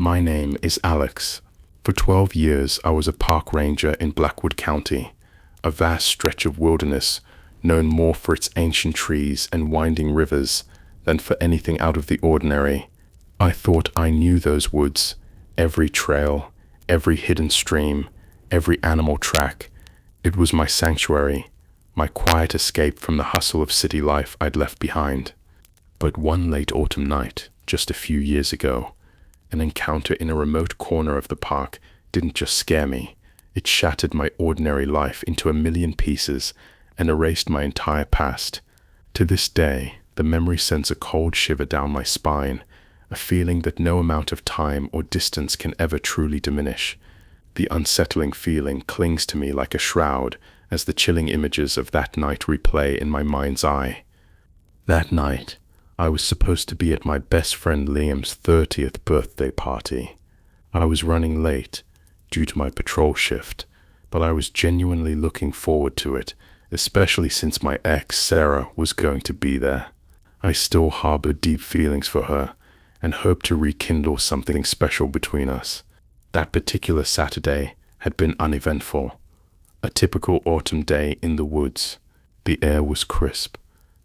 My name is Alex. For 12 years, I was a park ranger in Blackwood County, a vast stretch of wilderness known more for its ancient trees and winding rivers than for anything out of the ordinary. I thought I knew those woods, every trail, every hidden stream, every animal track. It was my sanctuary, my quiet escape from the hustle of city life I'd left behind. But one late autumn night, just a few years ago, an encounter in a remote corner of the park didn't just scare me, it shattered my ordinary life into a million pieces and erased my entire past. To this day, the memory sends a cold shiver down my spine, a feeling that no amount of time or distance can ever truly diminish. The unsettling feeling clings to me like a shroud as the chilling images of that night replay in my mind's eye. That night, I was supposed to be at my best friend Liam's 30th birthday party. I was running late due to my patrol shift, but I was genuinely looking forward to it, especially since my ex, Sarah, was going to be there. I still harbored deep feelings for her and hoped to rekindle something special between us. That particular Saturday had been uneventful. A typical autumn day in the woods. The air was crisp,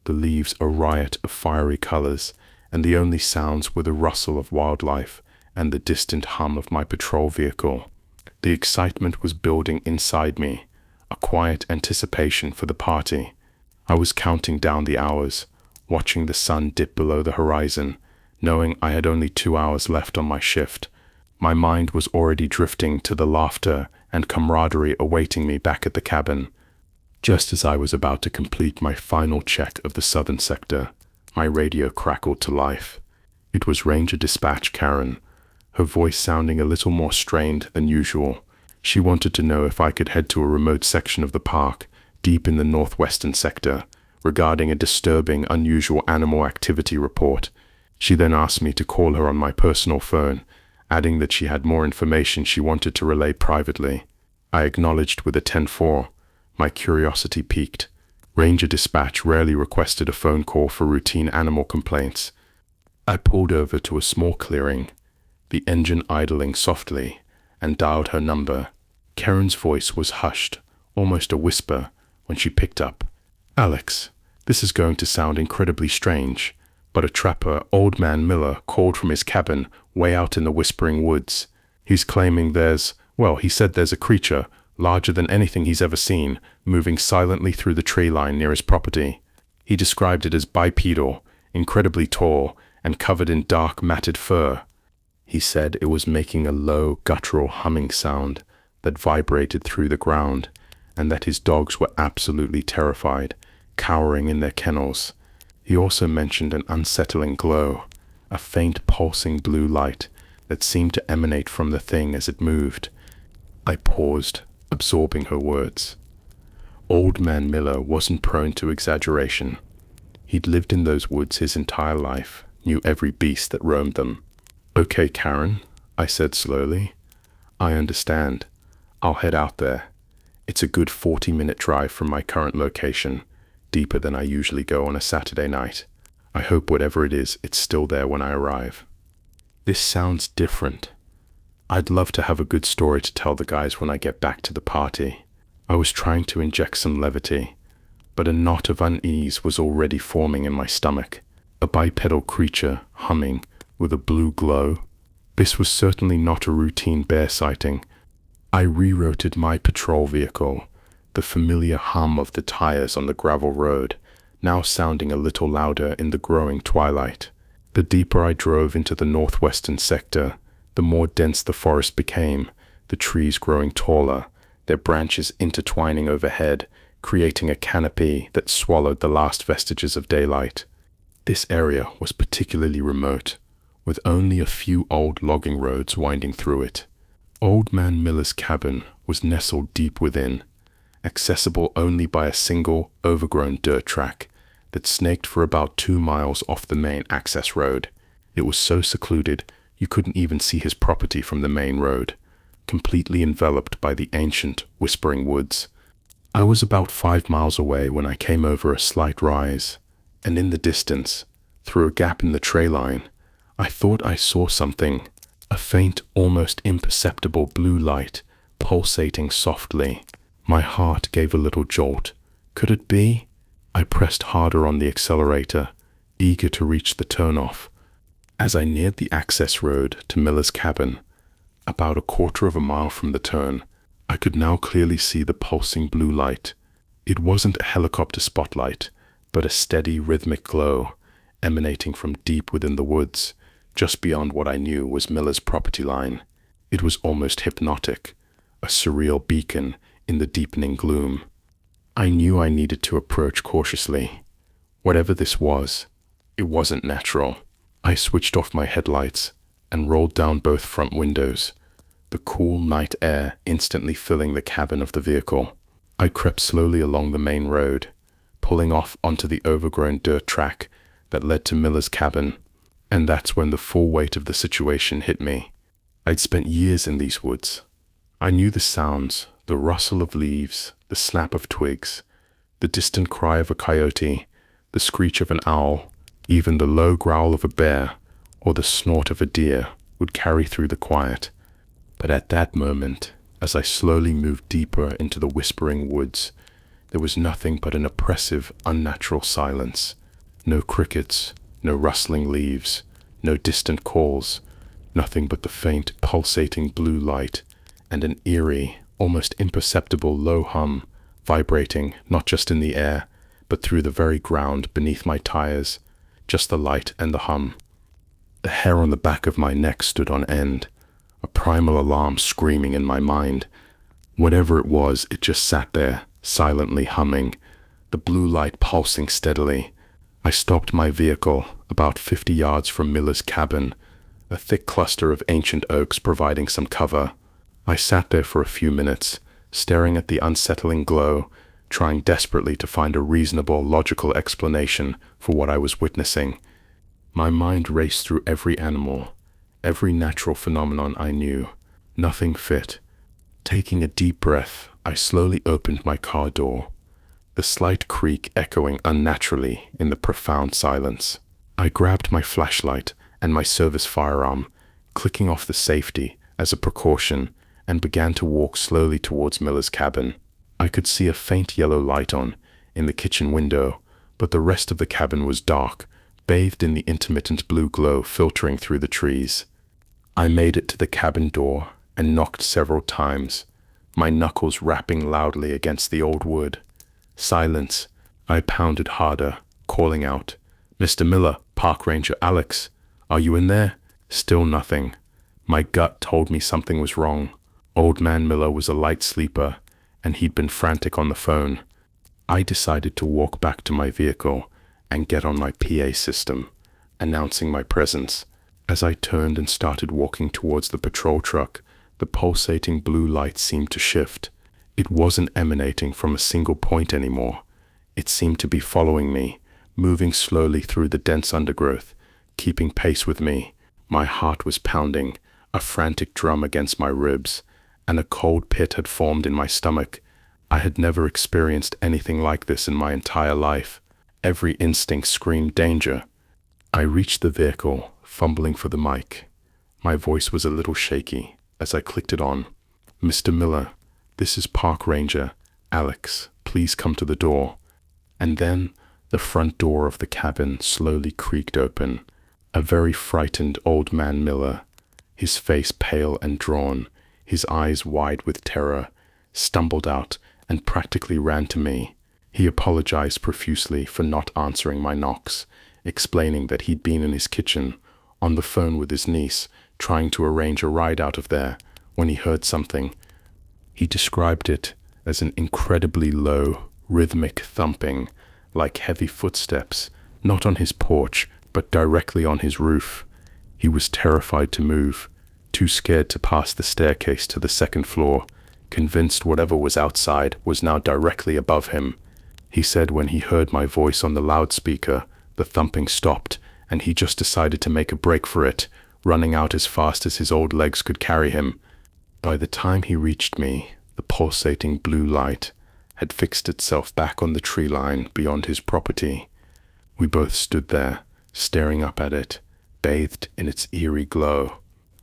the leaves a riot of fiery colors, and the only sounds were the rustle of wildlife and the distant hum of my patrol vehicle. The excitement was building inside me, a quiet anticipation for the party. I was counting down the hours, watching the sun dip below the horizon, knowing I had only 2 hours left on my shift. My mind was already drifting to the laughter and camaraderie awaiting me back at the cabin. Just as I was about to complete my final check of the southern sector, my radio crackled to life. It was Ranger Dispatch Karen, her voice sounding a little more strained than usual. She wanted to know if I could head to a remote section of the park, deep in the northwestern sector, regarding a disturbing, unusual animal activity report. She then asked me to call her on my personal phone, adding that she had more information she wanted to relay privately. I acknowledged with a 10-4. My curiosity piqued. Ranger Dispatch rarely requested a phone call for routine animal complaints. I pulled over to a small clearing, the engine idling softly, and dialed her number. Karen's voice was hushed, almost a whisper, when she picked up. "Alex, this is going to sound incredibly strange, but a trapper, Old Man Miller, called from his cabin way out in the whispering woods. He's claiming he said there's a creature, larger than anything he's ever seen, moving silently through the tree line near his property. He described it as bipedal, incredibly tall, and covered in dark matted fur. He said it was making a low, guttural humming sound that vibrated through the ground, and that his dogs were absolutely terrified, cowering in their kennels. He also mentioned an unsettling glow, a faint pulsing blue light that seemed to emanate from the thing as it moved." I paused, absorbing her words. Old Man Miller wasn't prone to exaggeration. He'd lived in those woods his entire life, knew every beast that roamed them. "Okay, Karen," I said slowly. "I understand. I'll head out there. It's a good 40-minute drive from my current location, deeper than I usually go on a Saturday night. I hope whatever it is, it's still there when I arrive." This sounds different. I'd love to have a good story to tell the guys when I get back to the party. I was trying to inject some levity, but a knot of unease was already forming in my stomach. A bipedal creature, humming, with a blue glow. This was certainly not a routine bear sighting. I rerouted my patrol vehicle, the familiar hum of the tires on the gravel road, now sounding a little louder in the growing twilight. The deeper I drove into the northwestern sector, the more dense the forest became, the trees growing taller, their branches intertwining overhead, creating a canopy that swallowed the last vestiges of daylight. This area was particularly remote, with only a few old logging roads winding through it. Old Man Miller's cabin was nestled deep within, accessible only by a single, overgrown dirt track that snaked for about 2 miles off the main access road. It was so secluded you couldn't even see his property from the main road, completely enveloped by the ancient, whispering woods. I was about 5 miles away when I came over a slight rise, and in the distance, through a gap in the tree line, I thought I saw something, A faint, almost imperceptible blue light, pulsating softly. My heart gave a little jolt. Could it be? I pressed harder on the accelerator, eager to reach the turnoff. As I neared the access road to Miller's cabin, about a quarter of a mile from the turn, I could now clearly see the pulsing blue light. It wasn't a helicopter spotlight, but a steady, rhythmic glow, emanating from deep within the woods, just beyond what I knew was Miller's property line. It was almost hypnotic, a surreal beacon in the deepening gloom. I knew I needed to approach cautiously. Whatever this was, it wasn't natural. I switched off my headlights and rolled down both front windows, the cool night air instantly filling the cabin of the vehicle. I crept slowly along the main road, pulling off onto the overgrown dirt track that led to Miller's cabin, and that's when the full weight of the situation hit me. I'd spent years in these woods. I knew the sounds, the rustle of leaves, the snap of twigs, the distant cry of a coyote, the screech of an owl, even the low growl of a bear, or the snort of a deer would carry through the quiet. But at that moment, as I slowly moved deeper into the whispering woods, there was nothing but an oppressive, unnatural silence. No crickets, no rustling leaves, no distant calls, nothing but the faint, pulsating blue light and an eerie, almost imperceptible low hum vibrating not just in the air, but through the very ground beneath my tires, just the light and the hum. The hair on the back of my neck stood on end, a primal alarm screaming in my mind. Whatever it was, it just sat there, silently humming, the blue light pulsing steadily. I stopped my vehicle about 50 yards from Miller's cabin, a thick cluster of ancient oaks providing some cover. I sat there for a few minutes, staring at the unsettling glow, trying desperately to find a reasonable, logical explanation for what I was witnessing. My mind raced through every animal, every natural phenomenon I knew. Nothing fit. Taking a deep breath, I slowly opened my car door, the slight creak echoing unnaturally in the profound silence. I grabbed my flashlight and my service firearm, clicking off the safety as a precaution, and began to walk slowly towards Miller's cabin. I could see a faint yellow light on in the kitchen window, but the rest of the cabin was dark, bathed in the intermittent blue glow filtering through the trees. I made it to the cabin door and knocked several times, my knuckles rapping loudly against the old wood. Silence. I pounded harder, calling out, "Mr. Miller, Park Ranger Alex, are you in there?" Still nothing. My gut told me something was wrong. Old Man Miller was a light sleeper, and he'd been frantic on the phone. I decided to walk back to my vehicle and get on my PA system, announcing my presence. As I turned and started walking towards the patrol truck, the pulsating blue light seemed to shift. It wasn't emanating from a single point anymore. It seemed to be following me, moving slowly through the dense undergrowth, keeping pace with me. My heart was pounding, a frantic drum against my ribs, and a cold pit had formed in my stomach. I had never experienced anything like this in my entire life. Every instinct screamed danger. I reached the vehicle, fumbling for the mic. My voice was a little shaky as I clicked it on. "Mr. Miller, this is Park Ranger Alex. Please come to the door." And then the front door of the cabin slowly creaked open. A very frightened old man Miller, his face pale and drawn, his eyes wide with terror, stumbled out and practically ran to me. He apologized profusely for not answering my knocks, explaining that he'd been in his kitchen, on the phone with his niece, trying to arrange a ride out of there, when he heard something. He described it as an incredibly low, rhythmic thumping, like heavy footsteps, not on his porch, but directly on his roof. He was terrified to move, too scared to pass the staircase to the second floor, convinced whatever was outside was now directly above him. He said when he heard my voice on the loudspeaker, the thumping stopped, and he just decided to make a break for it, running out as fast as his old legs could carry him. By the time he reached me, the pulsating blue light had fixed itself back on the tree line beyond his property. We both stood there, staring up at it, bathed in its eerie glow.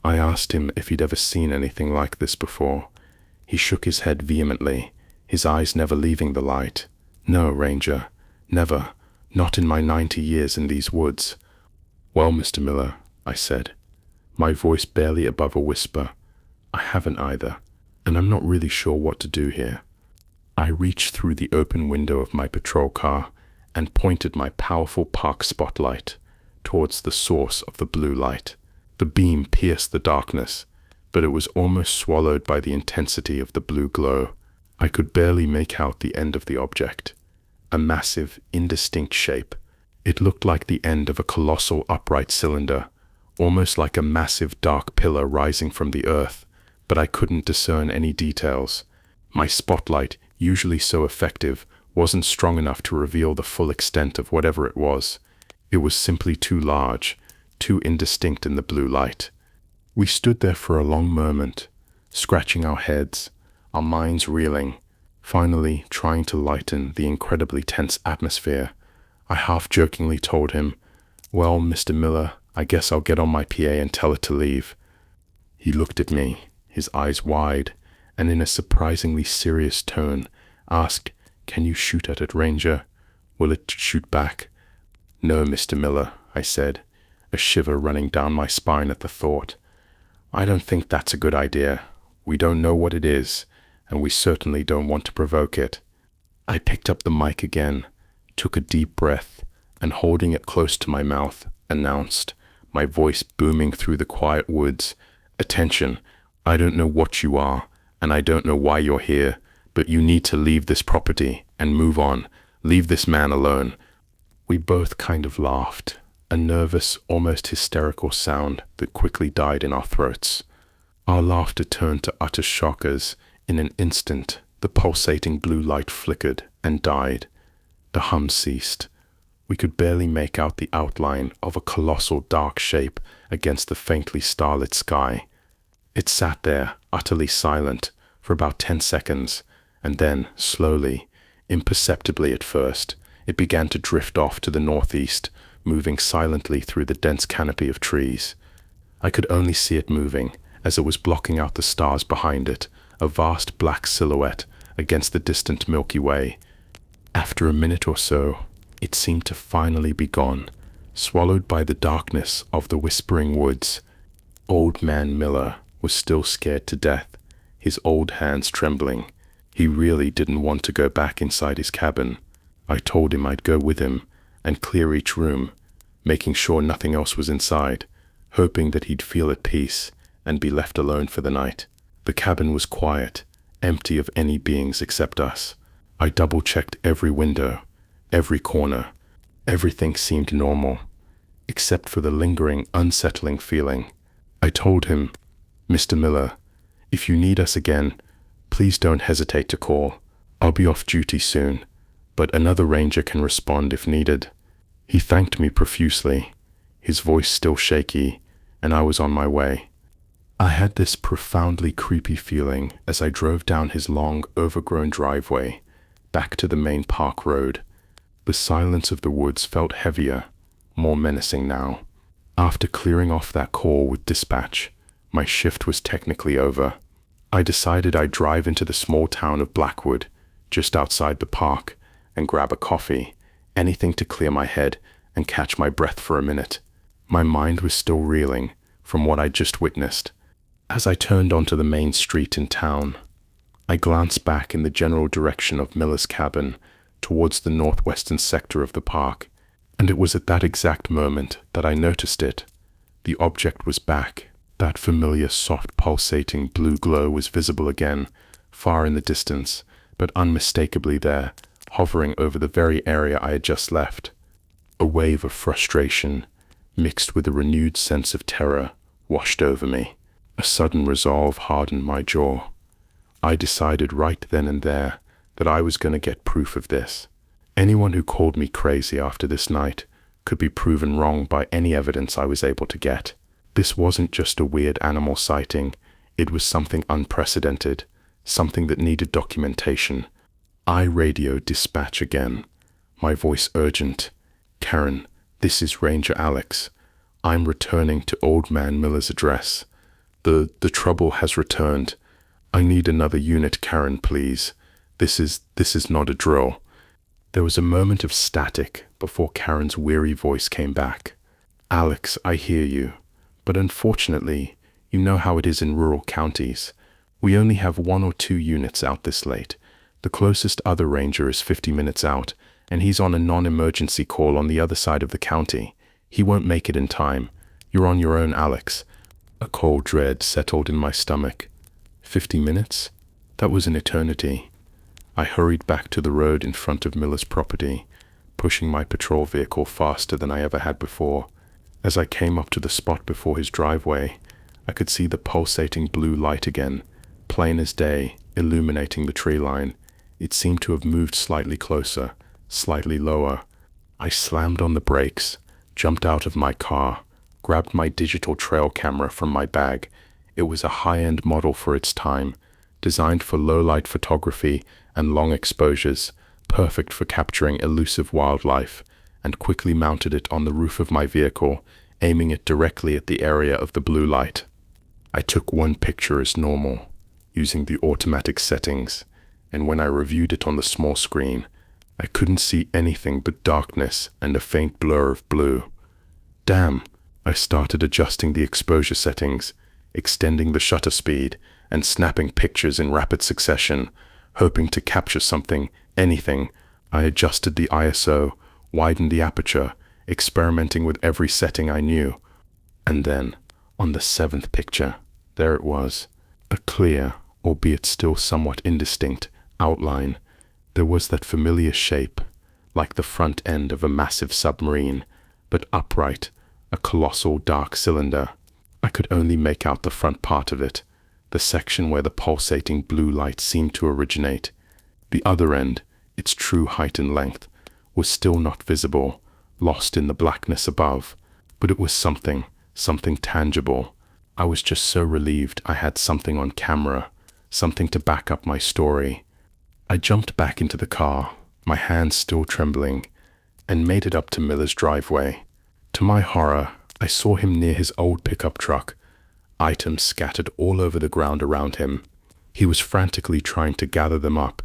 I asked him if he'd ever seen anything like this before. He shook his head vehemently, his eyes never leaving the light. No, Ranger, never, not in my 90 years in these woods. Well, Mr. Miller, I said, my voice barely above a whisper, I haven't either, and I'm not really sure what to do here. I reached through the open window of my patrol car and pointed my powerful park spotlight towards the source of the blue light. The beam pierced the darkness, but it was almost swallowed by the intensity of the blue glow. I could barely make out the end of the object, a massive, indistinct shape. It looked like the end of a colossal upright cylinder, almost like a massive dark pillar rising from the earth, but I couldn't discern any details. My spotlight, usually so effective, wasn't strong enough to reveal the full extent of whatever it was. It was simply too large, too indistinct in the blue light. We stood there for a long moment, scratching our heads, our minds reeling, finally trying to lighten the incredibly tense atmosphere. I half-jokingly told him, "Well, Mr. Miller, I guess I'll get on my PA and tell it to leave." He looked at me, his eyes wide, and in a surprisingly serious tone, asked, "Can you shoot at it, Ranger? Will it shoot back?" "No, Mr. Miller," I said, a shiver running down my spine at the thought. "I don't think that's a good idea. We don't know what it is, and we certainly don't want to provoke it." I picked up the mic again, took a deep breath, and holding it close to my mouth, announced, my voice booming through the quiet woods, "Attention, I don't know what you are, and I don't know why you're here, but you need to leave this property and move on. Leave this man alone." We both kind of laughed, a nervous, almost hysterical sound that quickly died in our throats. Our laughter turned to utter shock as, in an instant, the pulsating blue light flickered and died. The hum ceased. We could barely make out the outline of a colossal dark shape against the faintly starlit sky. It sat there, utterly silent, for about 10 seconds, and then, slowly, imperceptibly at first, it began to drift off to the northeast, moving silently through the dense canopy of trees. I could only see it moving, as it was blocking out the stars behind it, a vast black silhouette against the distant Milky Way. After a minute or so, it seemed to finally be gone, swallowed by the darkness of the whispering woods. Old Man Miller was still scared to death, his old hands trembling. He really didn't want to go back inside his cabin. I told him I'd go with him and clear each room, making sure nothing else was inside, hoping that he'd feel at peace and be left alone for the night. The cabin was quiet, empty of any beings except us. I double-checked every window, every corner. Everything seemed normal, except for the lingering, unsettling feeling. I told him, "Mr. Miller, if you need us again, please don't hesitate to call. I'll be off duty soon, but another ranger can respond if needed." He thanked me profusely, his voice still shaky, and I was on my way. I had this profoundly creepy feeling as I drove down his long, overgrown driveway, back to the main park road. The silence of the woods felt heavier, more menacing now. After clearing off that call with dispatch, my shift was technically over. I decided I'd drive into the small town of Blackwood, just outside the park, and grab a coffee, anything to clear my head and catch my breath for a minute. My mind was still reeling from what I'd just witnessed. As I turned onto the main street in town, I glanced back in the general direction of Miller's cabin towards the northwestern sector of the park, and it was at that exact moment that I noticed it. The object was back. That familiar soft pulsating blue glow was visible again, far in the distance, but unmistakably there, hovering over the very area I had just left. A wave of frustration, mixed with a renewed sense of terror, washed over me. A sudden resolve hardened my jaw. I decided right then and there that I was going to get proof of this. Anyone who called me crazy after this night could be proven wrong by any evidence I was able to get. This wasn't just a weird animal sighting, it was something unprecedented, something that needed documentation. I radioed dispatch again, my voice urgent. "Karen, this is Ranger Alex. I'm returning to Old Man Miller's address. The trouble has returned. I need another unit, Karen, please. This is not a drill." There was a moment of static before Karen's weary voice came back. "Alex, I hear you, but unfortunately, you know how it is in rural counties. We only have 1 or 2 units out this late. The closest other ranger is 50 minutes out, and he's on a non-emergency call on the other side of the county. He won't make it in time. You're on your own, Alex." A cold dread settled in my stomach. 50 minutes? That was an eternity. I hurried back to the road in front of Miller's property, pushing my patrol vehicle faster than I ever had before. As I came up to the spot before his driveway, I could see the pulsating blue light again, plain as day, illuminating the tree line. It seemed to have moved slightly closer, slightly lower. I slammed on the brakes, jumped out of my car, grabbed my digital trail camera from my bag. It was a high-end model for its time, designed for low-light photography and long exposures, perfect for capturing elusive wildlife, and quickly mounted it on the roof of my vehicle, aiming it directly at the area of the blue light. I took one picture as normal, using the automatic settings, and when I reviewed it on the small screen, I couldn't see anything but darkness and a faint blur of blue. Damn! I started adjusting the exposure settings, extending the shutter speed, and snapping pictures in rapid succession, hoping to capture something, anything. I adjusted the ISO, widened the aperture, experimenting with every setting I knew. And then, on the 7th picture, there it was, a clear, albeit still somewhat indistinct, outline. There was that familiar shape, like the front end of a massive submarine, but upright, a colossal dark cylinder. I could only make out the front part of it, the section where the pulsating blue light seemed to originate. The other end, its true height and length, was still not visible, lost in the blackness above, but it was something tangible. I was just so relieved I had something on camera, something to back up my story. I jumped back into the car, my hands still trembling, and made it up to Miller's driveway. To my horror, I saw him near his old pickup truck, items scattered all over the ground around him. He was frantically trying to gather them up,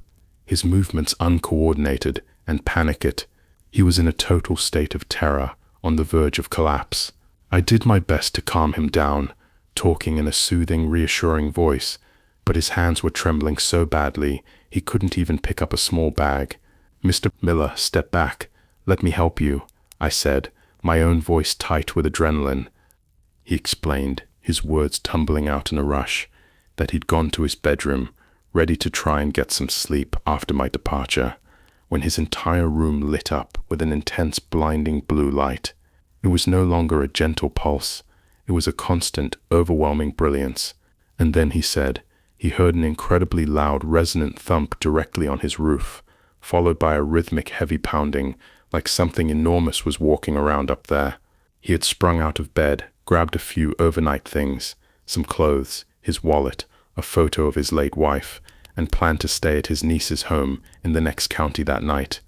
his movements uncoordinated and panicked. He was in a total state of terror, on the verge of collapse. I did my best to calm him down, talking in a soothing, reassuring voice, but his hands were trembling so badly he couldn't even pick up a small bag. "Mr. Miller, step back. Let me help you," I said, my own voice tight with adrenaline. He explained, his words tumbling out in a rush, that he'd gone to his bedroom, ready to try and get some sleep after my departure, when his entire room lit up with an intense, blinding blue light. It was no longer a gentle pulse. It was a constant, overwhelming brilliance. And then he said he heard an incredibly loud, resonant thump directly on his roof, followed by a rhythmic, heavy pounding, like something enormous was walking around up there. He had sprung out of bed, grabbed a few overnight things, some clothes, his wallet, a photo of his late wife, and planned to stay at his niece's home in the next county that night.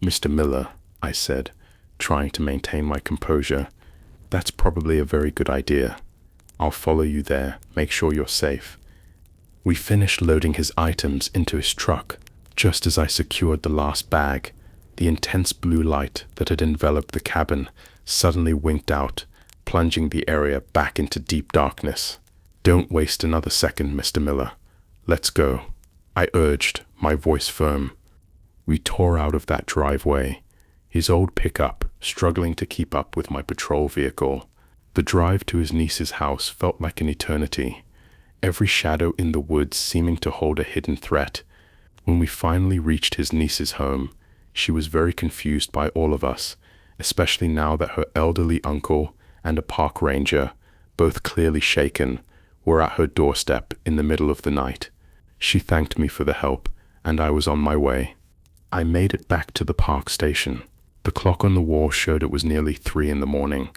"Mr. Miller," I said, trying to maintain my composure, "that's probably a very good idea. I'll follow you there, make sure you're safe." We finished loading his items into his truck. Just as I secured the last bag, the intense blue light that had enveloped the cabin suddenly winked out, plunging the area back into deep darkness. "Don't waste another second, Mr. Miller. Let's go," I urged, my voice firm. We tore out of that driveway, his old pickup struggling to keep up with my patrol vehicle. The drive to his niece's house felt like an eternity, every shadow in the woods seeming to hold a hidden threat. When we finally reached his niece's home, she was very confused by all of us, especially now that her elderly uncle and a park ranger, both clearly shaken, were at her doorstep in the middle of the night. She thanked me for the help, and I was on my way. I made it back to the park station. The clock on the wall showed it was nearly 3 in the morning.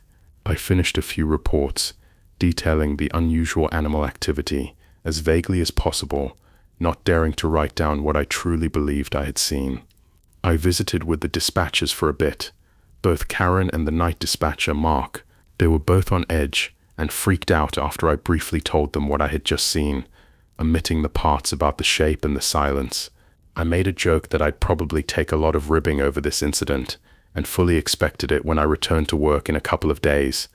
I finished a few reports, detailing the unusual animal activity as vaguely as possible, not daring to write down what I truly believed I had seen. I visited with the dispatchers for a bit, both Karen and the night dispatcher, Mark. They were both on edge, and freaked out after I briefly told them what I had just seen, omitting the parts about the shape and the silence. I made a joke that I'd probably take a lot of ribbing over this incident, and fully expected it when I returned to work in a couple of days.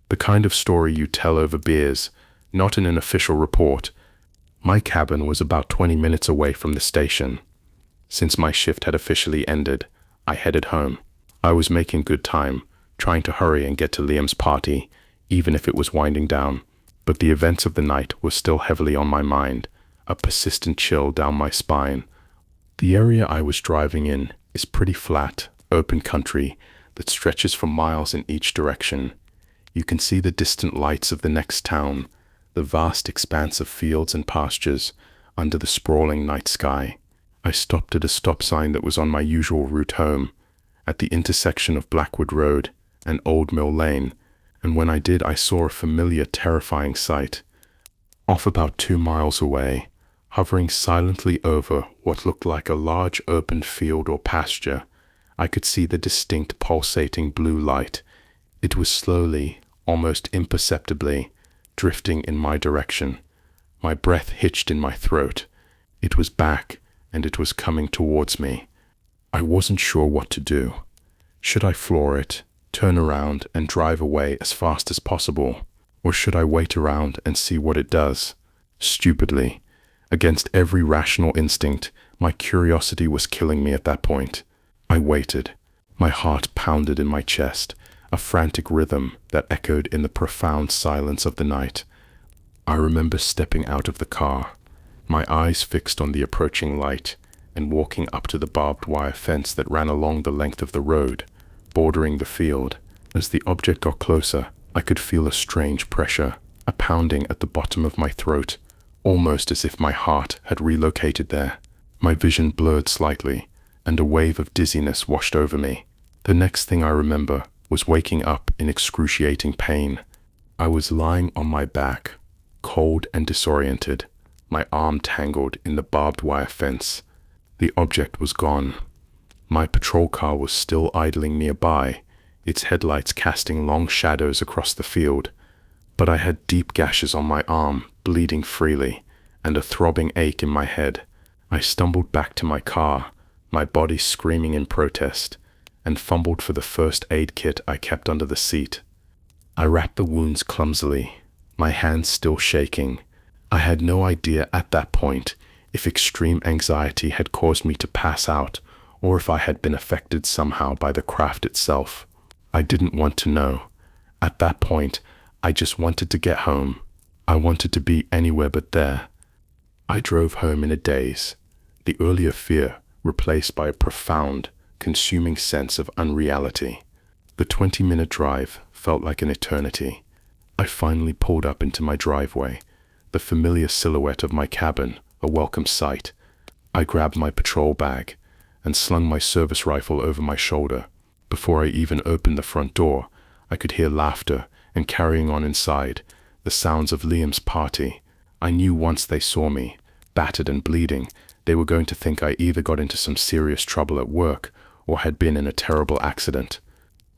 The kind of story you tell over beers, not in an official report. My cabin was about 20 minutes away from the station. Since my shift had officially ended, I headed home. I was making good time, trying to hurry and get to Liam's party, even if it was winding down. But the events of the night were still heavily on my mind, a persistent chill down my spine. The area I was driving in is pretty flat, open country that stretches for miles in each direction. You can see the distant lights of the next town, the vast expanse of fields and pastures under the sprawling night sky. I stopped at a stop sign that was on my usual route home, at the intersection of Blackwood Road and Old Mill Lane, and when I did, I saw a familiar, terrifying sight. Off about 2 miles away, hovering silently over what looked like a large open field or pasture, I could see the distinct pulsating blue light. It was slowly, almost imperceptibly, drifting in my direction. My breath hitched in my throat. It was back, and it was coming towards me. I wasn't sure what to do. Should I floor it, turn around, and drive away as fast as possible? Or should I wait around and see what it does? Stupidly, against every rational instinct, my curiosity was killing me at that point. I waited. My heart pounded in my chest, a frantic rhythm that echoed in the profound silence of the night. I remember stepping out of the car, my eyes fixed on the approaching light, and walking up to the barbed wire fence that ran along the length of the road, bordering the field. As the object got closer, I could feel a strange pressure, a pounding at the bottom of my throat, almost as if my heart had relocated there. My vision blurred slightly, and a wave of dizziness washed over me. The next thing I remember was waking up in excruciating pain. I was lying on my back, cold and disoriented, my arm tangled in the barbed wire fence. The object was gone. My patrol car was still idling nearby, its headlights casting long shadows across the field, but I had deep gashes on my arm, bleeding freely, and a throbbing ache in my head. I stumbled back to my car, my body screaming in protest, and fumbled for the first aid kit I kept under the seat. I wrapped the wounds clumsily, my hands still shaking. I had no idea at that point if extreme anxiety had caused me to pass out or if I had been affected somehow by the craft itself. I didn't want to know. At that point, I just wanted to get home. I wanted to be anywhere but there. I drove home in a daze, the earlier fear replaced by a profound, consuming sense of unreality. The 20-minute drive felt like an eternity. I finally pulled up into my driveway, the familiar silhouette of my cabin, a welcome sight. I grabbed my patrol bag and slung my service rifle over my shoulder. Before I even opened the front door, I could hear laughter and carrying on inside, the sounds of Liam's party. I knew once they saw me, battered and bleeding, they were going to think I either got into some serious trouble at work or had been in a terrible accident.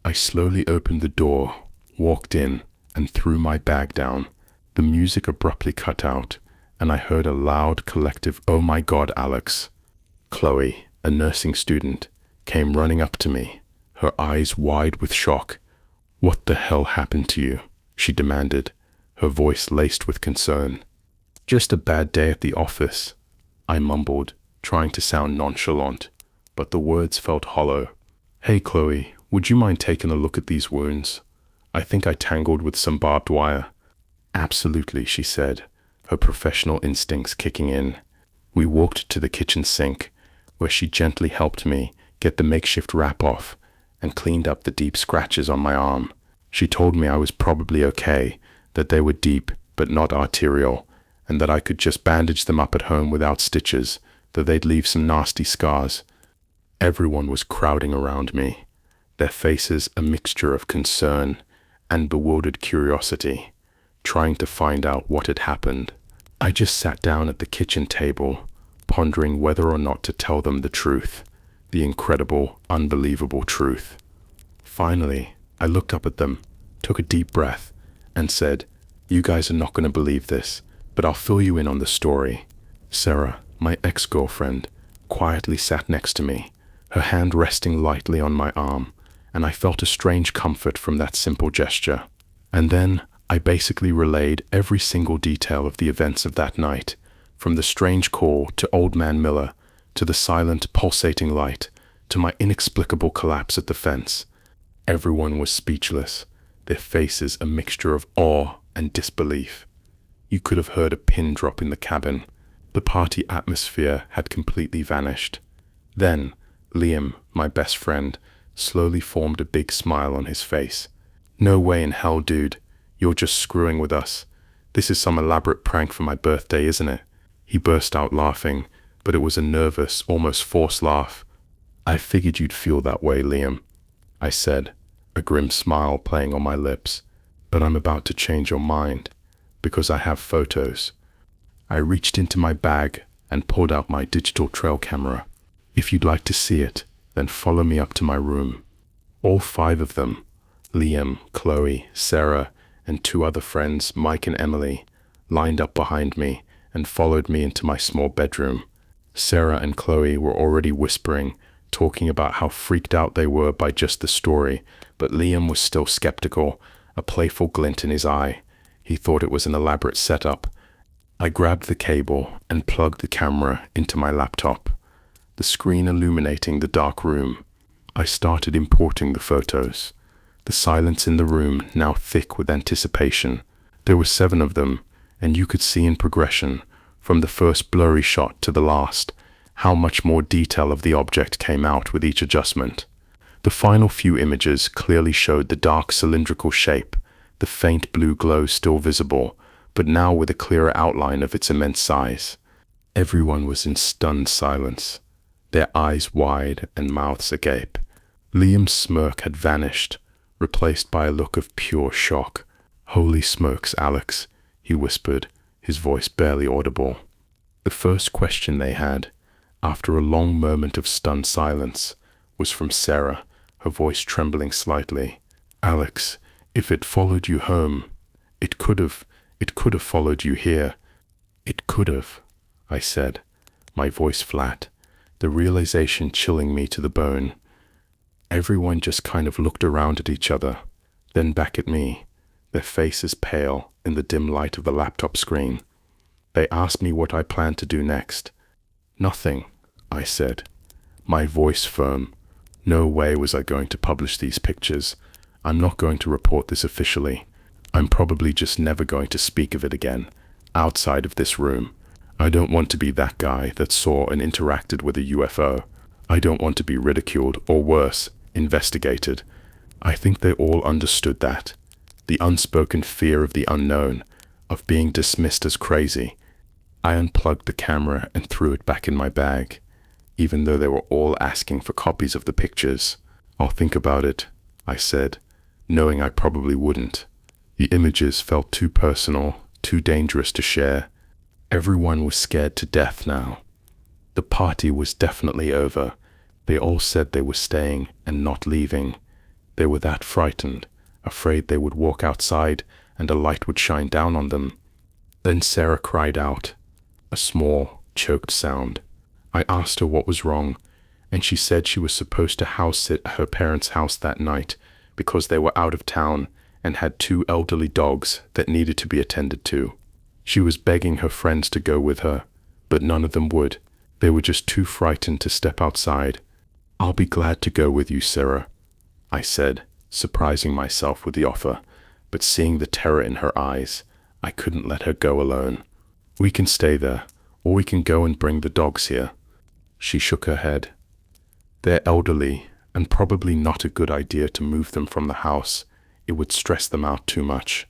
I slowly opened the door, walked in, and threw my bag down. The music abruptly cut out, and I heard a loud collective, "Oh my God, Alex." Chloe, a nursing student, came running up to me, her eyes wide with shock. "What the hell happened to you?" she demanded, her voice laced with concern. "Just a bad day at the office," I mumbled, trying to sound nonchalant, but the words felt hollow. "Hey Chloe, would you mind taking a look at these wounds? I think I tangled with some barbed wire." "Absolutely," she said, her professional instincts kicking in. We walked to the kitchen sink, where she gently helped me get the makeshift wrap off and cleaned up the deep scratches on my arm. She told me I was probably okay, that they were deep but not arterial, and that I could just bandage them up at home without stitches, though they'd leave some nasty scars. Everyone was crowding around me, their faces a mixture of concern and bewildered curiosity, trying to find out what had happened. I just sat down at the kitchen table, pondering whether or not to tell them the truth, the incredible, unbelievable truth. Finally, I looked up at them, took a deep breath, and said, You guys are not going to believe this, but I'll fill you in on the story. Sarah, my ex-girlfriend, quietly sat next to me, her hand resting lightly on my arm, and I felt a strange comfort from that simple gesture. And then I basically relayed every single detail of the events of that night, from the strange call to Old Man Miller, to the silent, pulsating light, to my inexplicable collapse at the fence. Everyone was speechless, their faces a mixture of awe and disbelief. You could have heard a pin drop in the cabin. The party atmosphere had completely vanished. Then, Liam, my best friend, slowly formed a big smile on his face. "No way in hell, dude. You're just screwing with us. This is some elaborate prank for my birthday, isn't it?" He burst out laughing, but it was a nervous, almost forced laugh. "I figured you'd feel that way, Liam," I said, a grim smile playing on my lips. "But I'm about to change your mind, because I have photos." I reached into my bag and pulled out my digital trail camera. "If you'd like to see it, then follow me up to my room." All 5 of them, Liam, Chloe, Sarah, and 2 other friends, Mike and Emily, lined up behind me and followed me into my small bedroom. Sarah and Chloe were already whispering, talking about how freaked out they were by just the story, but Liam was still skeptical, a playful glint in his eye. He thought it was an elaborate setup. I grabbed the cable and plugged the camera into my laptop, the screen illuminating the dark room. I started importing the photos, the silence in the room now thick with anticipation. There were 7 of them, and you could see in progression, from the first blurry shot to the last, how much more detail of the object came out with each adjustment. The final few images clearly showed the dark cylindrical shape, the faint blue glow still visible, but now with a clearer outline of its immense size. Everyone was in stunned silence, their eyes wide and mouths agape. Liam's smirk had vanished, replaced by a look of pure shock. "Holy smokes, Alex," he whispered, his voice barely audible. The first question they had, after a long moment of stunned silence, was from Sarah, her voice trembling slightly. "Alex, if it followed you home, it could have followed you here." "It could have," I said, my voice flat, the realization chilling me to the bone. Everyone just kind of looked around at each other, then back at me, their faces pale in the dim light of the laptop screen. They asked me what I planned to do next. "Nothing," I said, my voice firm. No way was I going to publish these pictures. I'm not going to report this officially. I'm probably just never going to speak of it again, outside of this room. I don't want to be that guy that saw and interacted with a UFO. I don't want to be ridiculed, or worse, investigated. I think they all understood that. The unspoken fear of the unknown, of being dismissed as crazy. I unplugged the camera and threw it back in my bag, even though they were all asking for copies of the pictures. "I'll think about it," I said, knowing I probably wouldn't. The images felt too personal, too dangerous to share. Everyone was scared to death now. The party was definitely over. They all said they were staying and not leaving. They were that frightened, afraid they would walk outside and a light would shine down on them. Then Sarah cried out, a small, choked sound. I asked her what was wrong, and she said she was supposed to house sit at her parents' house that night because they were out of town and had 2 elderly dogs that needed to be attended to. She was begging her friends to go with her, but none of them would. They were just too frightened to step outside. "I'll be glad to go with you, Sarah," I said, surprising myself with the offer, but seeing the terror in her eyes, I couldn't let her go alone. "We can stay there, or we can go and bring the dogs here." She shook her head. "They're elderly, and probably not a good idea to move them from the house. It would stress them out too much."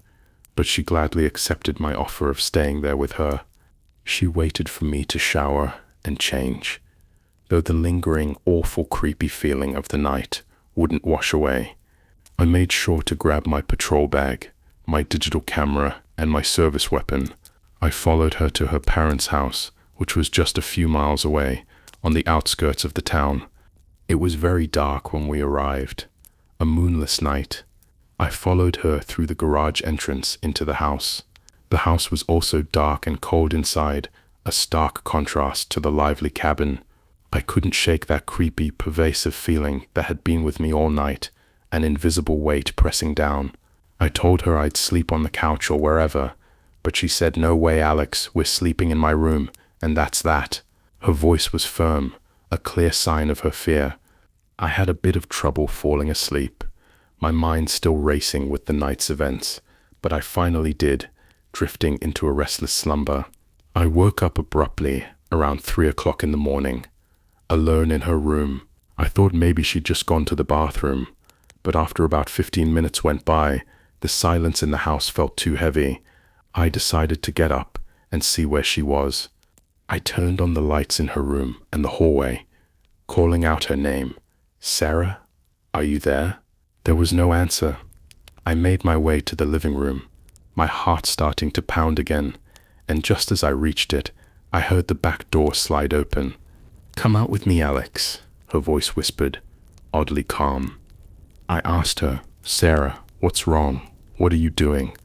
But she gladly accepted my offer of staying there with her. She waited for me to shower and change, though the lingering, awful, creepy feeling of the night wouldn't wash away. I made sure to grab my patrol bag, my digital camera, and my service weapon. I followed her to her parents' house, which was just a few miles away, on the outskirts of the town. It was very dark when we arrived, a moonless night. I followed her through the garage entrance into the house. The house was also dark and cold inside, a stark contrast to the lively cabin. I couldn't shake that creepy, pervasive feeling that had been with me all night, an invisible weight pressing down. I told her I'd sleep on the couch or wherever, but she said, "No way, Alex, we're sleeping in my room, and that's that." Her voice was firm, a clear sign of her fear. I had a bit of trouble falling asleep, my mind still racing with the night's events, but I finally did, drifting into a restless slumber. I woke up abruptly around 3 o'clock in the morning, alone in her room. I thought maybe she'd just gone to the bathroom, but after about 15 minutes went by, the silence in the house felt too heavy. I decided to get up and see where she was. I turned on the lights in her room and the hallway, calling out her name. "Sarah, are you there?" There was no answer. I made my way to the living room, my heart starting to pound again, and just as I reached it, I heard the back door slide open. "Come out with me, Alex," her voice whispered, oddly calm. I asked her, "Sarah, what's wrong? What are you doing?"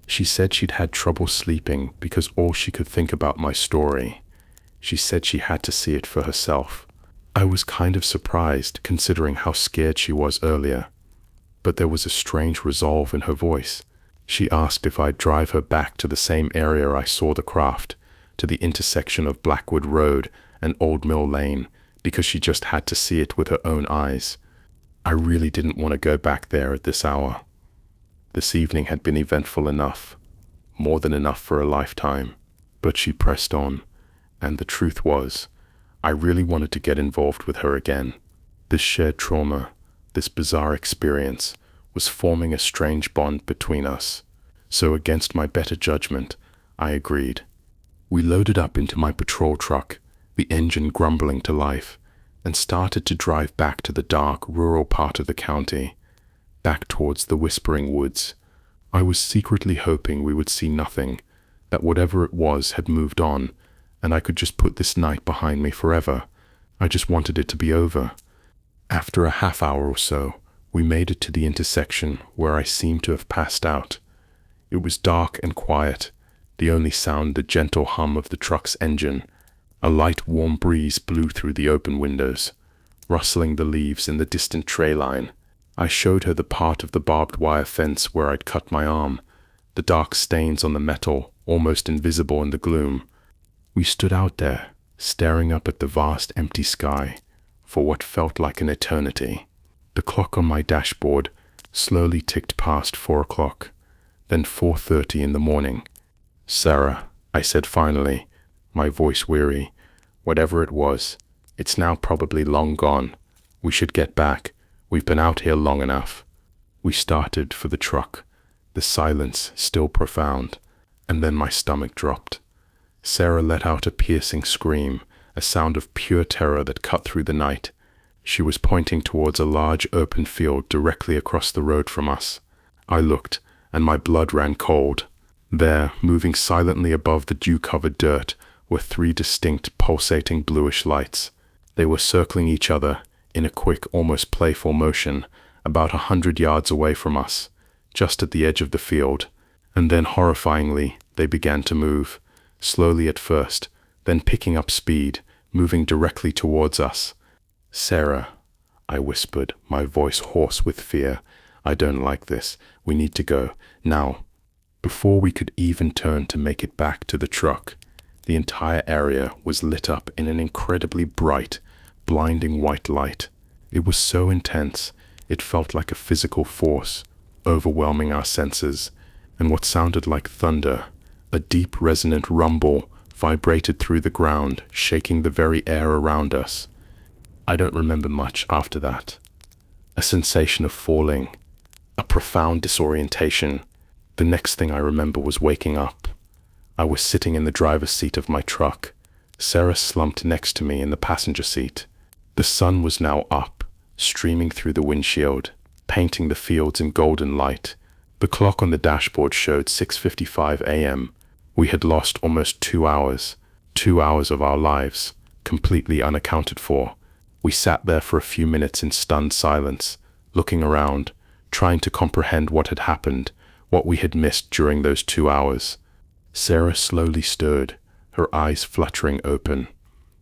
She said she'd had trouble sleeping because all she could think about my story. She said she had to see it for herself. I was kind of surprised considering how scared she was earlier, but there was a strange resolve in her voice. She asked if I'd drive her back to the same area I saw the craft, to the intersection of Blackwood Road and Old Mill Lane, because she just had to see it with her own eyes. I really didn't want to go back there at this hour. This evening had been eventful enough, more than enough for a lifetime, but she pressed on, and the truth was, I really wanted to get involved with her again. This shared trauma, this bizarre experience, was forming a strange bond between us. So against my better judgment, I agreed. We loaded up into my patrol truck, the engine grumbling to life, and started to drive back to the dark, rural part of the county, back towards the Whispering Woods. I was secretly hoping we would see nothing, that whatever it was had moved on, and I could just put this night behind me forever. I just wanted it to be over. After a half hour or so, we made it to the intersection where I seemed to have passed out. It was dark and quiet, the only sound the gentle hum of the truck's engine. A light, warm breeze blew through the open windows, rustling the leaves in the distant tree line. I showed her the part of the barbed wire fence where I'd cut my arm, the dark stains on the metal, almost invisible in the gloom. We stood out there, staring up at the vast empty sky, for what felt like an eternity. The clock on my dashboard slowly ticked past 4 o'clock, then 4:30 in the morning. "Sarah," I said finally, my voice weary, "whatever it was, it's now probably long gone. We should get back. We've been out here long enough." We started for the truck, the silence still profound, and then my stomach dropped. Sarah let out a piercing scream, a sound of pure terror that cut through the night. She was pointing towards a large open field directly across the road from us. I looked, and my blood ran cold. There, moving silently above the dew-covered dirt, were 3 distinct, pulsating bluish lights. They were circling each other, in a quick, almost playful motion, about 100 yards away from us, just at the edge of the field, and then horrifyingly, they began to move. Slowly at first, then picking up speed, moving directly towards us. "Sarah," I whispered, my voice hoarse with fear, "I don't like this. We need to go, now." Before we could even turn to make it back to the truck, the entire area was lit up in an incredibly bright, blinding white light. It was so intense, it felt like a physical force, overwhelming our senses, and what sounded like thunder, a deep resonant rumble, vibrated through the ground, shaking the very air around us. I don't remember much after that. A sensation of falling, a profound disorientation. The next thing I remember was waking up. I was sitting in the driver's seat of my truck, Sarah slumped next to me in the passenger seat. The sun was now up, streaming through the windshield, painting the fields in golden light. The clock on the dashboard showed 6:55 a.m. We had lost almost 2 hours, 2 hours of our lives, completely unaccounted for. We sat there for a few minutes in stunned silence, looking around, trying to comprehend what had happened, what we had missed during those 2 hours. Sarah slowly stirred, her eyes fluttering open.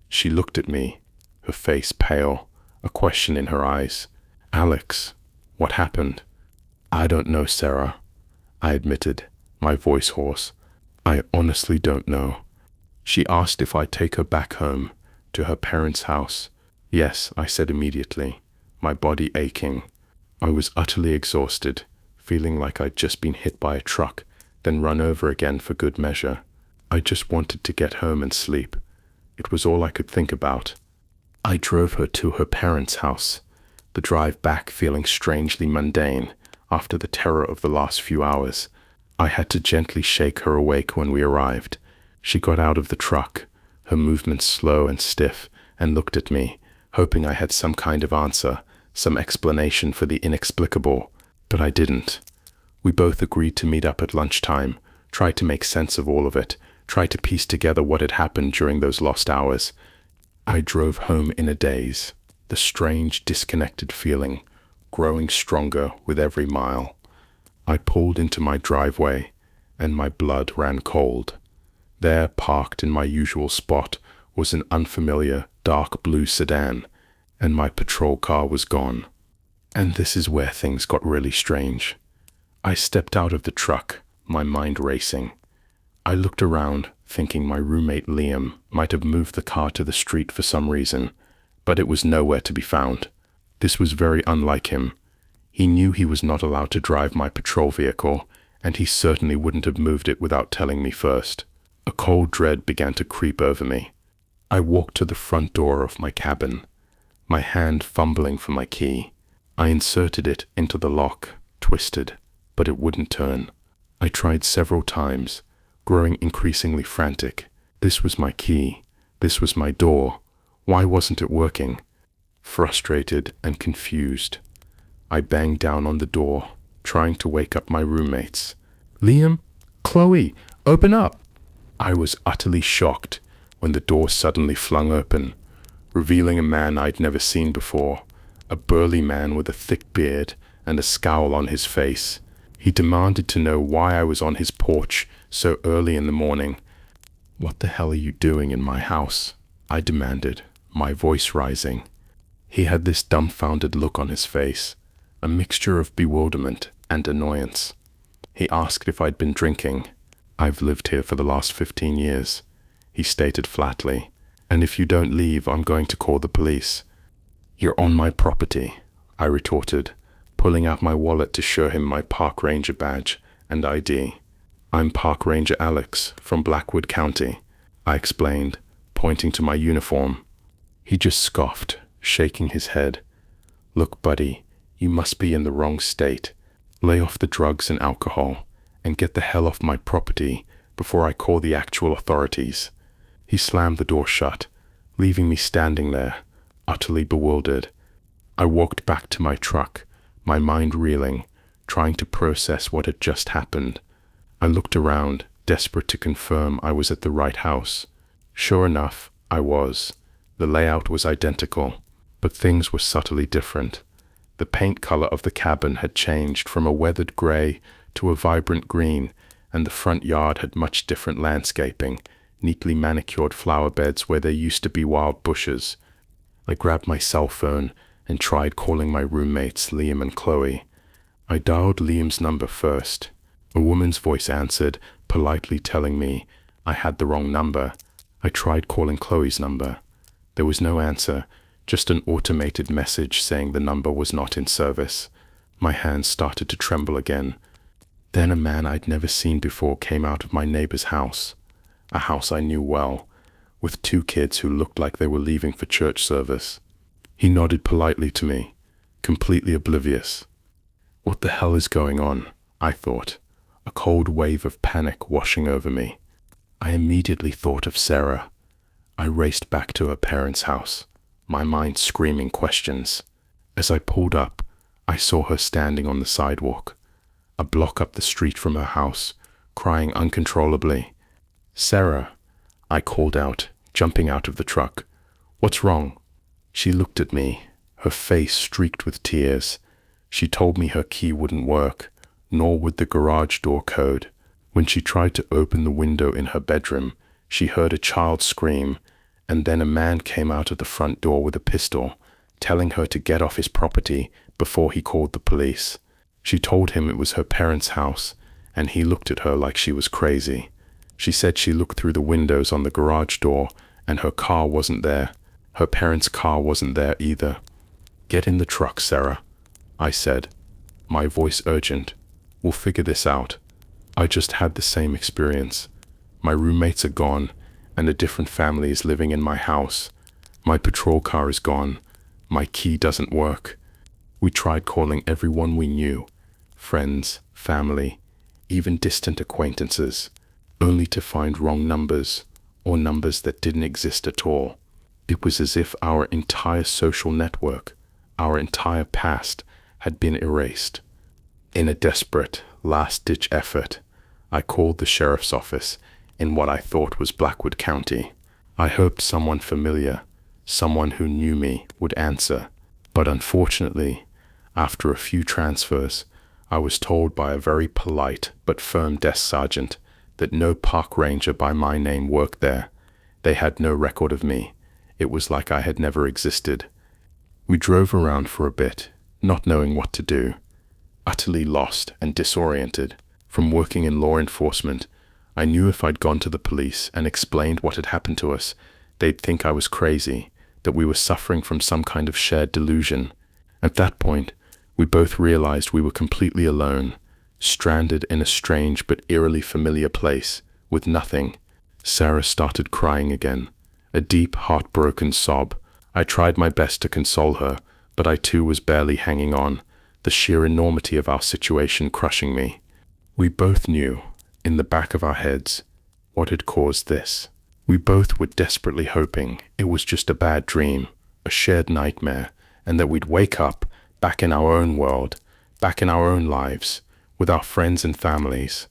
She looked at me, her face pale, a question in her eyes. "Alex, what happened?" "I don't know, Sarah," I admitted, my voice hoarse. "I honestly don't know." She asked if I'd take her back home, to her parents' house. "Yes," I said immediately, my body aching. I was utterly exhausted, feeling like I'd just been hit by a truck, then run over again for good measure. I just wanted to get home and sleep. It was all I could think about. I drove her to her parents' house, the drive back feeling strangely mundane after the terror of the last few hours. I had to gently shake her awake when we arrived. She got out of the truck, her movements slow and stiff, and looked at me, hoping I had some kind of answer, some explanation for the inexplicable, but I didn't. We both agreed to meet up at lunchtime, try to make sense of all of it, try to piece together what had happened during those lost hours. I drove home in a daze, the strange, disconnected feeling growing stronger with every mile. I pulled into my driveway, and my blood ran cold. There, parked in my usual spot, was an unfamiliar, dark blue sedan, and my patrol car was gone. And this is where things got really strange. I stepped out of the truck, my mind racing. I looked around, thinking my roommate Liam might have moved the car to the street for some reason, but it was nowhere to be found. This was very unlike him. He knew he was not allowed to drive my patrol vehicle, and he certainly wouldn't have moved it without telling me first. A cold dread began to creep over me. I walked to the front door of my cabin, my hand fumbling for my key. I inserted it into the lock, twisted, but it wouldn't turn. I tried several times, growing increasingly frantic. This was my key. This was my door. Why wasn't it working? Frustrated and confused, I banged down on the door, trying to wake up my roommates. "Liam? Chloe, open up!" I was utterly shocked when the door suddenly flung open, revealing a man I'd never seen before, a burly man with a thick beard and a scowl on his face. He demanded to know why I was on his porch so early in the morning. "What the hell are you doing in my house?" I demanded, my voice rising. He had this dumbfounded look on his face, a mixture of bewilderment and annoyance. He asked if I'd been drinking. "I've lived here for the last 15 years, he stated flatly, "and if you don't leave, I'm going to call the police." "You're on my property," I retorted, pulling out my wallet to show him my park ranger badge and ID. "I'm Park Ranger Alex from Blackwood County," I explained, pointing to my uniform. He just scoffed, shaking his head. "Look, buddy, you must be in the wrong state. Lay off the drugs and alcohol, and get the hell off my property before I call the actual authorities." He slammed the door shut, leaving me standing there, utterly bewildered. I walked back to my truck, my mind reeling, trying to process what had just happened. I looked around, desperate to confirm I was at the right house. Sure enough, I was. The layout was identical, but things were subtly different. The paint color of the cabin had changed from a weathered gray to a vibrant green, and the front yard had much different landscaping, neatly manicured flower beds where there used to be wild bushes. I grabbed my cell phone and tried calling my roommates Liam and Chloe. I dialed Liam's number first. A woman's voice answered, politely telling me I had the wrong number. I tried calling Chloe's number. There was no answer, just an automated message saying the number was not in service. My hands started to tremble again. Then a man I'd never seen before came out of my neighbor's house, a house I knew well, with 2 kids who looked like they were leaving for church service. He nodded politely to me, completely oblivious. What the hell is going on? I thought, a cold wave of panic washing over me. I immediately thought of Sarah. I raced back to her parents' house, my mind screaming questions. As I pulled up, I saw her standing on the sidewalk, a block up the street from her house, crying uncontrollably. "Sarah," I called out, jumping out of the truck. "What's wrong?" She looked at me, her face streaked with tears. She told me her key wouldn't work, nor would the garage door code. When she tried to open the window in her bedroom, she heard a child scream, and then a man came out of the front door with a pistol, telling her to get off his property before he called the police. She told him it was her parents' house, and he looked at her like she was crazy. She said she looked through the windows on the garage door, and her car wasn't there. Her parents' car wasn't there either. "Get in the truck, Sarah," I said, my voice urgent. "We'll figure this out. I just had the same experience. My roommates are gone, and a different family is living in my house. My patrol car is gone. My key doesn't work." We tried calling everyone we knew, friends, family, even distant acquaintances, only to find wrong numbers, or numbers that didn't exist at all. It was as if our entire social network, our entire past, had been erased. In a desperate, last-ditch effort, I called the sheriff's office in what I thought was Blackwood County. I hoped someone familiar, someone who knew me, would answer, but unfortunately, after a few transfers, I was told by a very polite but firm desk sergeant that no park ranger by my name worked there. They had no record of me. It was like I had never existed. We drove around for a bit, not knowing what to do, utterly lost and disoriented. From working in law enforcement, I knew if I'd gone to the police and explained what had happened to us, they'd think I was crazy, that we were suffering from some kind of shared delusion. At that point, we both realized we were completely alone, stranded in a strange but eerily familiar place, with nothing. Sarah started crying again, a deep, heartbroken sob. I tried my best to console her, but I too was barely hanging on, the sheer enormity of our situation crushing me. We both knew, in the back of our heads, what had caused this. We both were desperately hoping it was just a bad dream, a shared nightmare, and that we'd wake up, back in our own world, back in our own lives, with our friends and families.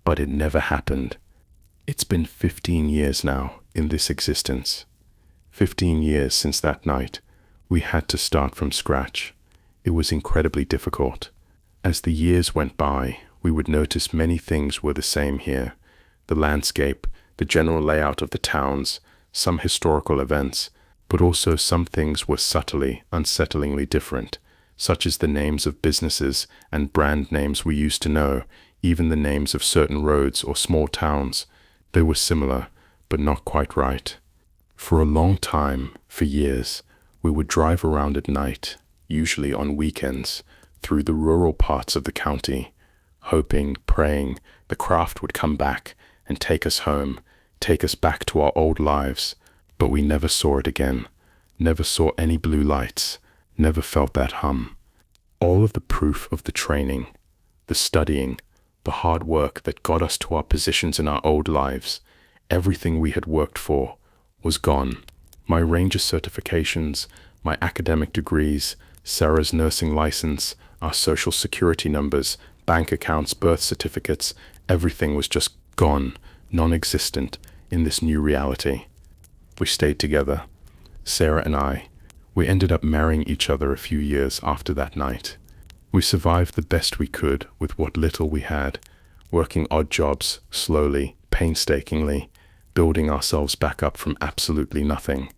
But it never happened. It's been 15 years now in this existence. 15 years since that night. We had to start from scratch. It was incredibly difficult. As the years went by, we would notice many things were the same here. The landscape, the general layout of the towns, some historical events, but also some things were subtly, unsettlingly different, such as the names of businesses and brand names we used to know, even the names of certain roads or small towns. They were similar, but not quite right. For a long time, for years, we would drive around at night, usually on weekends, through the rural parts of the county, hoping, praying, the craft would come back and take us home, take us back to our old lives. But we never saw it again, never saw any blue lights, never felt that hum. All of the proof of the training, the studying, the hard work that got us to our positions in our old lives, everything we had worked for, was gone. My ranger certifications, my academic degrees, Sarah's nursing license, our social security numbers, bank accounts, birth certificates, everything was just gone, non-existent in this new reality. We stayed together, Sarah and I. We ended up marrying each other a few years after that night. We survived the best we could with what little we had, working odd jobs, slowly, painstakingly, building ourselves back up from absolutely nothing.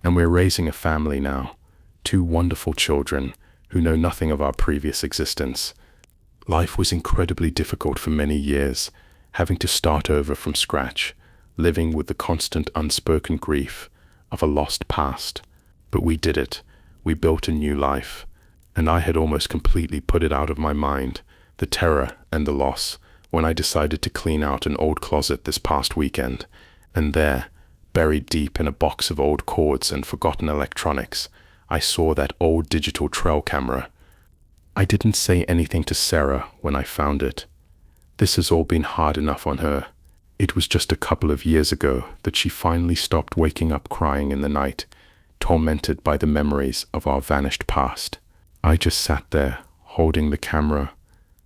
And we're raising a family now, 2 wonderful children who know nothing of our previous existence. Life was incredibly difficult for many years, having to start over from scratch, living with the constant unspoken grief of a lost past. But we did it. We built a new life, and I had almost completely put it out of my mind, the terror and the loss, when I decided to clean out an old closet this past weekend, and there, buried deep in a box of old cords and forgotten electronics, I saw that old digital trail camera. I didn't say anything to Sarah when I found it. This has all been hard enough on her. It was just a couple of years ago that she finally stopped waking up crying in the night, tormented by the memories of our vanished past. I just sat there, holding the camera,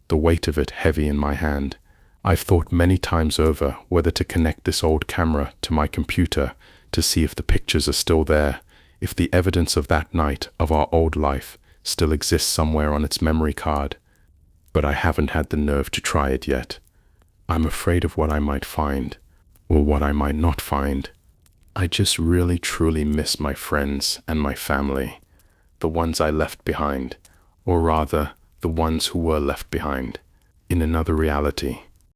the weight of it heavy in my hand. I've thought many times over whether to connect this old camera to my computer to see if the pictures are still there, if the evidence of that night of our old life still exists somewhere on its memory card, but I haven't had the nerve to try it yet. I'm afraid of what I might find, or what I might not find. I just really truly miss my friends and my family, the ones I left behind, or rather, the ones who were left behind, in another reality.